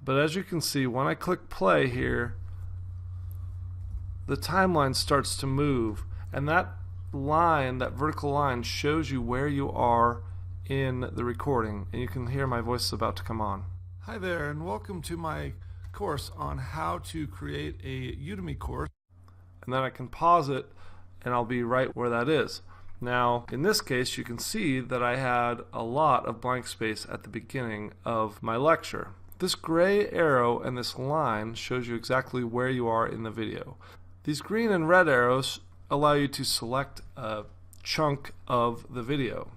But as you can see, when I click play here, the timeline starts to move, and that line, that vertical line, shows you where you are in the recording, and you can hear my voice is about to come on. Hi there, and welcome to my course on how to create a Udemy course. And then I can pause it, and I'll be right where that is. Now, in this case, you can see that I had a lot of blank space at the beginning of my lecture. This gray arrow and this line shows you exactly where you are in the video. These green and red arrows allow you to select a chunk of the video.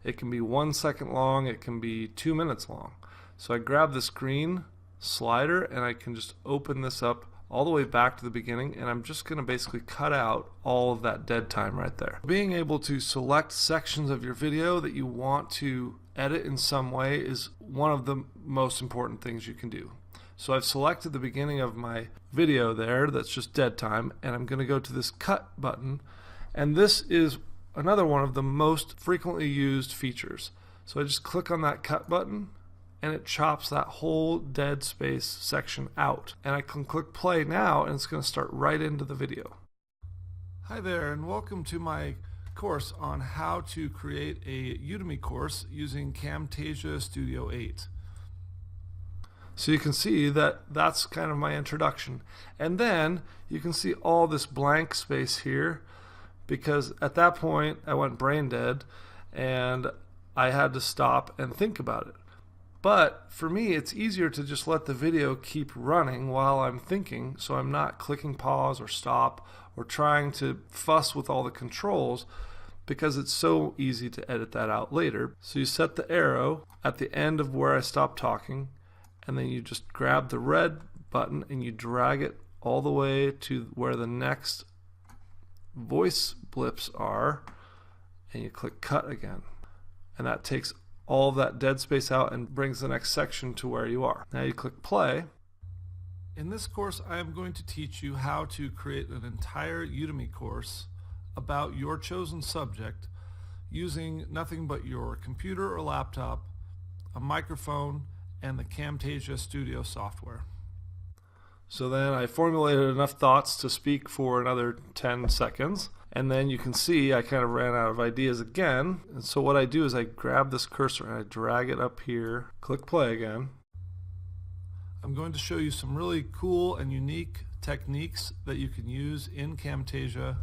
It can be 1 second long, it can be 2 minutes long. So I grab this green slider and I can just open this up all the way back to the beginning, and I'm just going to basically cut out all of that dead time right there. Being able to select sections of your video that you want to edit in some way is one of the most important things you can do. So I've selected the beginning of my video there, that's just dead time, and I'm going to go to this cut button, and this is another one of the most frequently used features. So I just click on that cut button and it chops that whole dead space section out, and I can click play now and it's going to start right into the video. Hi there, and welcome to my course on how to create a Udemy course using Camtasia Studio 8. So you can see that that's kind of my introduction, and then you can see all this blank space here, because at that point I went brain dead and I had to stop and think about it. But for me, it's easier to just let the video keep running while I'm thinking, so I'm not clicking pause or stop or trying to fuss with all the controls, because it's so easy to edit that out later. So you set the arrow at the end of where I stopped talking, and then you just grab the red button and you drag it all the way to where the next voice blips are, and you click cut again, and that takes all of that dead space out and brings the next section to where you are. Now you click play. In this course, I am going to teach you how to create an entire Udemy course about your chosen subject using nothing but your computer or laptop, a microphone, and the Camtasia Studio software. So then I formulated enough thoughts to speak for another 10 seconds, and then you can see I kind of ran out of ideas again. And so what I do is I grab this cursor and I drag it up here, click play again. I'm going to show you some really cool and unique techniques that you can use in Camtasia.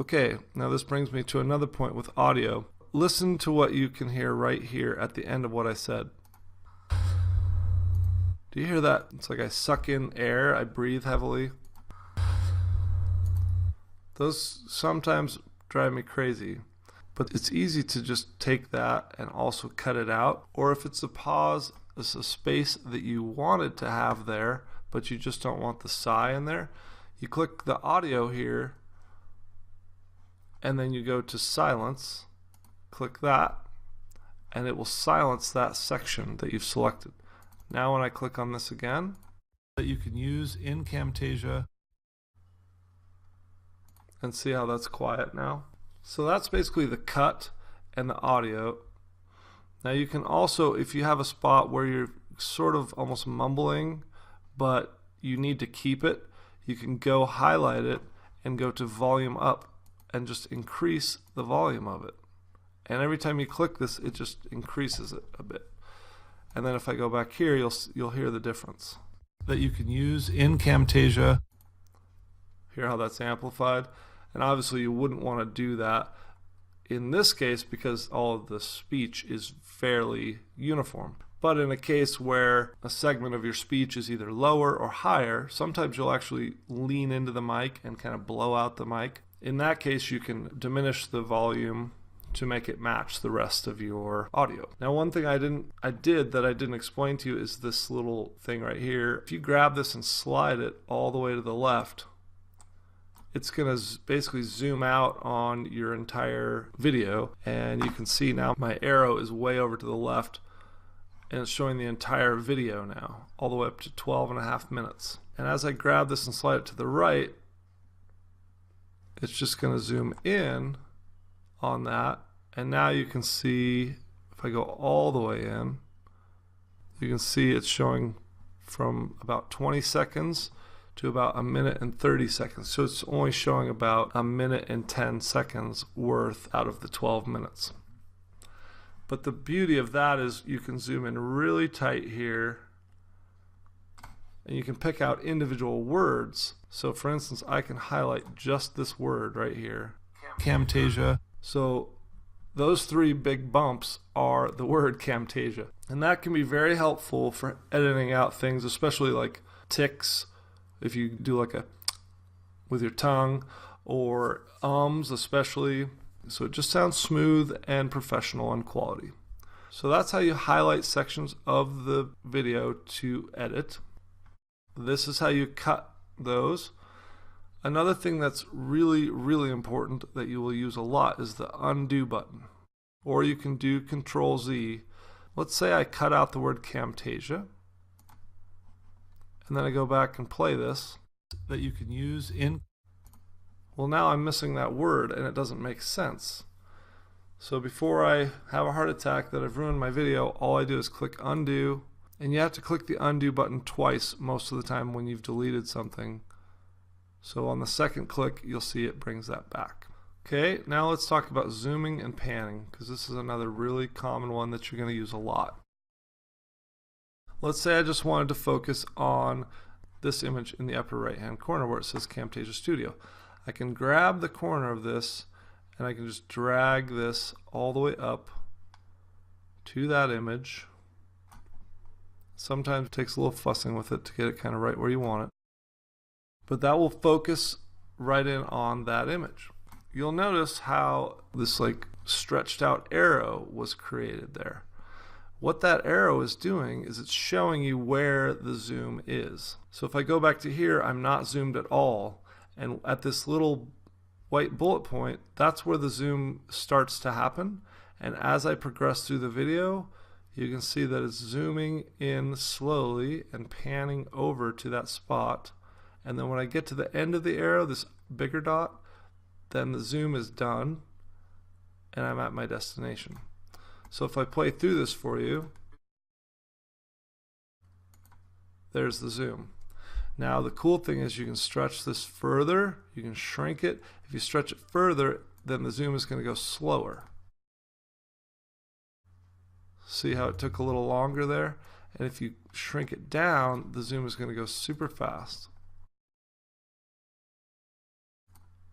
Okay, now this brings me to another point with audio. Listen to what you can hear right here at the end of what I said. Do you hear that? It's like I suck in air, I breathe heavily. Those sometimes drive me crazy, but it's easy to just take that and also cut it out. Or if it's a pause, it's a space that you wanted to have there, but you just don't want the sigh in there, you click the audio here, and then you go to silence, click that, and it will silence that section that you've selected. Now when I click on this again, that you can use in Camtasia, and see how that's quiet now. So that's basically the cut and the audio. Now you can also, if you have a spot where you're sort of almost mumbling, but you need to keep it, you can go highlight it and go to volume up and just increase the volume of it. And every time you click this, it just increases it a bit. And then if I go back here, you'll hear the difference. That you can use in Camtasia. Hear how that's amplified? And obviously you wouldn't want to do that in this case because all of the speech is fairly uniform. But in a case where a segment of your speech is either lower or higher, sometimes you'll actually lean into the mic and kind of blow out the mic. In that case, you can diminish the volume to make it match the rest of your audio. Now one thing I did that I didn't explain to you is this little thing right here. If you grab this and slide it all the way to the left, it's going to basically zoom out on your entire video, and you can see now my arrow is way over to the left and it's showing the entire video now, all the way up to 12.5 minutes. And as I grab this and slide it to the right, it's just going to zoom in on that, and now you can see, if I go all the way in, you can see it's showing from about 20 seconds to about 1 minute and 30 seconds. So it's only showing about 1 minute and 10 seconds worth out of the 12 minutes. But the beauty of that is you can zoom in really tight here, and you can pick out individual words. So for instance, I can highlight just this word right here, Camtasia. So those 3 big bumps are the word Camtasia. And that can be very helpful for editing out things, especially like ticks, if you do like a with your tongue, or especially. So it just sounds smooth and professional and quality. So that's how you highlight sections of the video to edit. This is how you cut those. Another thing that's really, really important that you will use a lot is the undo button. Or you can do Control Z. Let's say I cut out the word Camtasia, and then I go back and play this, that you can use in. Well, now I'm missing that word and it doesn't make sense. So before I have a heart attack that I've ruined my video, all I do is click undo, and you have to click the undo button twice most of the time when you've deleted something. So on the second click, you'll see it brings that back. Okay, now let's talk about zooming and panning, because this is another really common one that you're going to use a lot. Let's say I just wanted to focus on this image in the upper right hand corner where it says Camtasia Studio. I can grab the corner of this and I can just drag this all the way up to that image. Sometimes it takes a little fussing with it to get it kind of right where you want it, but that will focus right in on that image. You'll notice how this like stretched out arrow was created there. What that arrow is doing is it's showing you where the zoom is. So if I go back to here, I'm not zoomed at all, and at this little white bullet point, that's where the zoom starts to happen. And as I progress through the video, you can see that it's zooming in slowly and panning over to that spot. And then when I get to the end of the arrow, this bigger dot, then the zoom is done and I'm at my destination. So if I play through this for you, there's the zoom. Now the cool thing is you can stretch this further, you can shrink it. If you stretch it further, then the zoom is going to go slower. See how it took a little longer there? And if you shrink it down, the zoom is going to go super fast.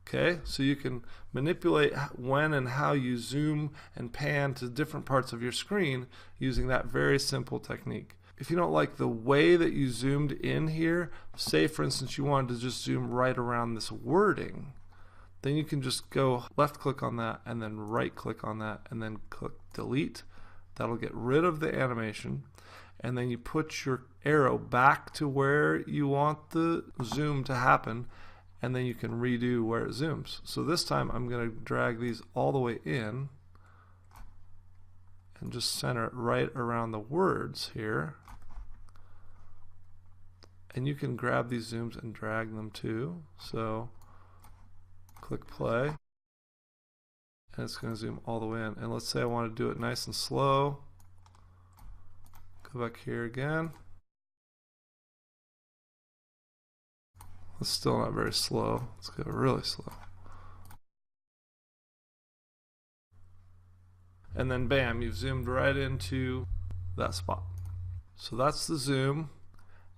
Okay, so you can manipulate when and how you zoom and pan to different parts of your screen using that very simple technique. If you don't like the way that you zoomed in here, say for instance you wanted to just zoom right around this wording, then you can just go left click on that and then right click on that and then click delete. That'll get rid of the animation, and then you put your arrow back to where you want the zoom to happen, and then you can redo where it zooms. So this time I'm going to drag these all the way in and just center it right around the words here. And you can grab these zooms and drag them too. So click play and it's going to zoom all the way in. And let's say I want to do it nice and slow. Go back here again. It's still not very slow. Let's go really slow. And then bam, you've zoomed right into that spot. So that's the zoom.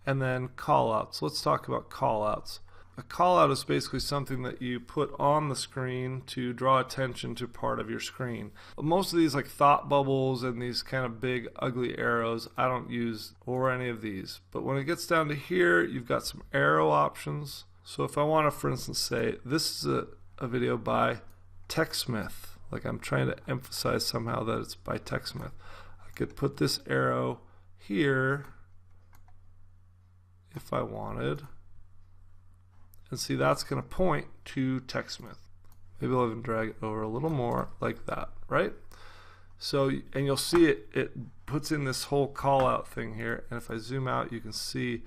And then callouts. Let's talk about callouts. A callout is basically something that you put on the screen to draw attention to part of your screen. Most of these, like thought bubbles and these kind of big ugly arrows, I don't use, or any of these. But when it gets down to here, you've got some arrow options. So if I want to, for instance, say this is a video by TechSmith, like I'm trying to emphasize somehow that it's by TechSmith, I could put this arrow here if I wanted, and see that's going to point to TechSmith. Maybe I'll even drag it over a little more like that, right? So, and you'll see it puts in this whole call out thing here, and if I zoom out you can see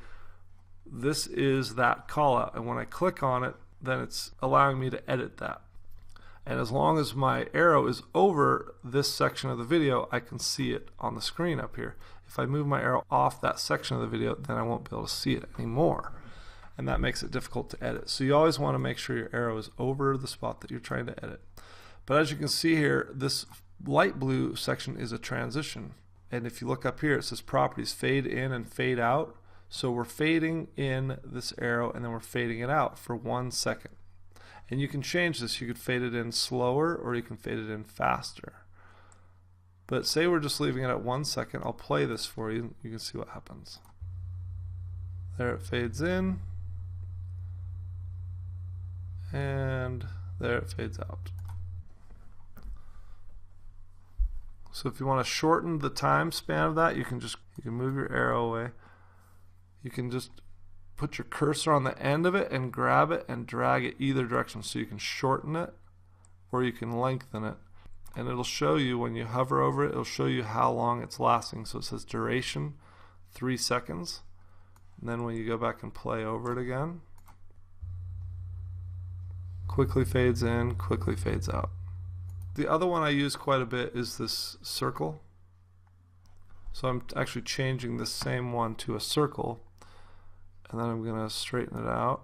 this is that call out, and when I click on it then it's allowing me to edit that. And as long as my arrow is over this section of the video, I can see it on the screen up here. If I move my arrow off that section of the video, then I won't be able to see it anymore. And that makes it difficult to edit. So you always want to make sure your arrow is over the spot that you're trying to edit. But as you can see here, this light blue section is a transition. And if you look up here, it says properties, fade in and fade out. So we're fading in this arrow and then we're fading it out for 1 second. And you can change this. You could fade it in slower or you can fade it in faster. But say we're just leaving it at 1 second. I'll play this for you. You can see what happens. There it fades in. And there it fades out. So if you want to shorten the time span of that, you can move your arrow away. You can just put your cursor on the end of it and grab it and drag it either direction, so you can shorten it or you can lengthen it. And it'll show you, when you hover over it, it'll show you how long it's lasting. So it says duration 3 seconds. And then when you go back and play over it again, quickly fades in, quickly fades out. The other one I use quite a bit is this circle. So I'm actually changing this same one to a circle, and then I'm going to straighten it out.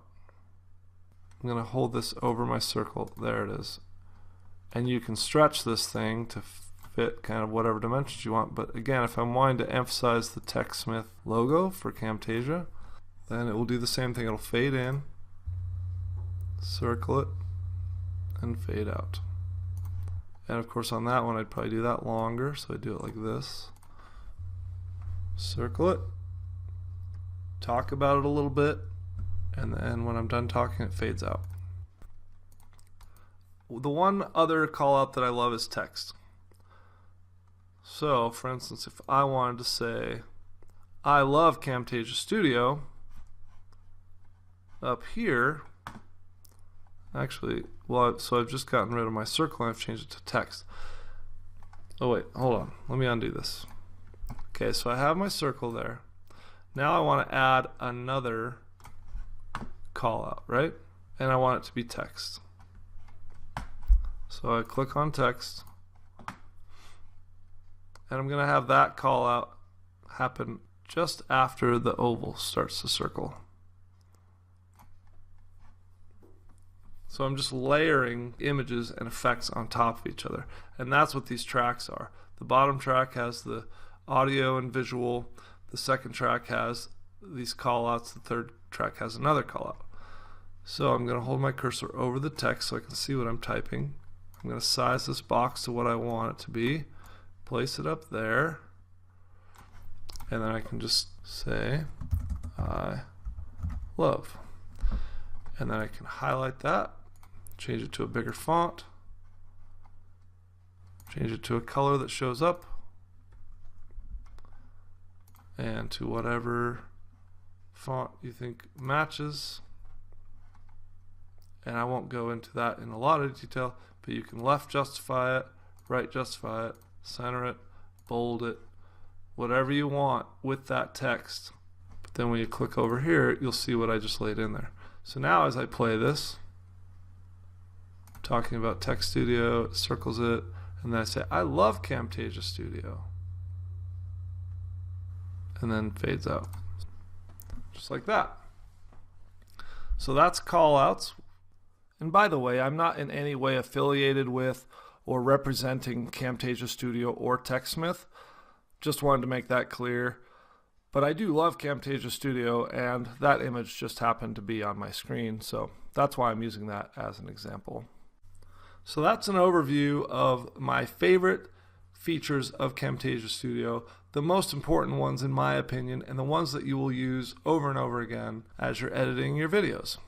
I'm going to hold this over my circle. There it is. And you can stretch this thing to fit kind of whatever dimensions you want. But again, if I'm wanting to emphasize the TechSmith logo for Camtasia, then it will do the same thing. It'll fade in, circle it, and fade out. And of course on that one I'd probably do that longer, so I'd do it like this. Circle it, talk about it a little bit, and then when I'm done talking, it fades out. The one other call out that I love is text. So for instance, if I wanted to say I love Camtasia Studio, up here, actually, well, so I've just gotten rid of my circle and I've changed it to text. Oh wait, hold on, let me undo this. Okay, so I have my circle there. Now I want to add another call out, right? And I want it to be text. So I click on text, and I'm going to have that call out happen just after the oval starts to circle. So I'm just layering images and effects on top of each other. And that's what these tracks are. The bottom track has the audio and visual. The second track has these callouts. The third track has another callout. So I'm going to hold my cursor over the text so I can see what I'm typing. I'm going to size this box to what I want it to be. Place it up there. And then I can just say, I love. And then I can highlight that. Change it to a bigger font, change it to a color that shows up, and to whatever font you think matches. And I won't go into that in a lot of detail, but you can left justify it, right justify it, center it, bold it, whatever you want with that text. But then when you click over here, you'll see what I just laid in there. So now as I play this, talking about Text Studio, it circles it, and then I say, I love Camtasia Studio. And then fades out. Just like that. So that's callouts. And by the way, I'm not in any way affiliated with or representing Camtasia Studio or TechSmith. Just wanted to make that clear. But I do love Camtasia Studio, and that image just happened to be on my screen, so that's why I'm using that as an example. So that's an overview of my favorite features of Camtasia Studio, the most important ones in my opinion, and the ones that you will use over and over again as you're editing your videos.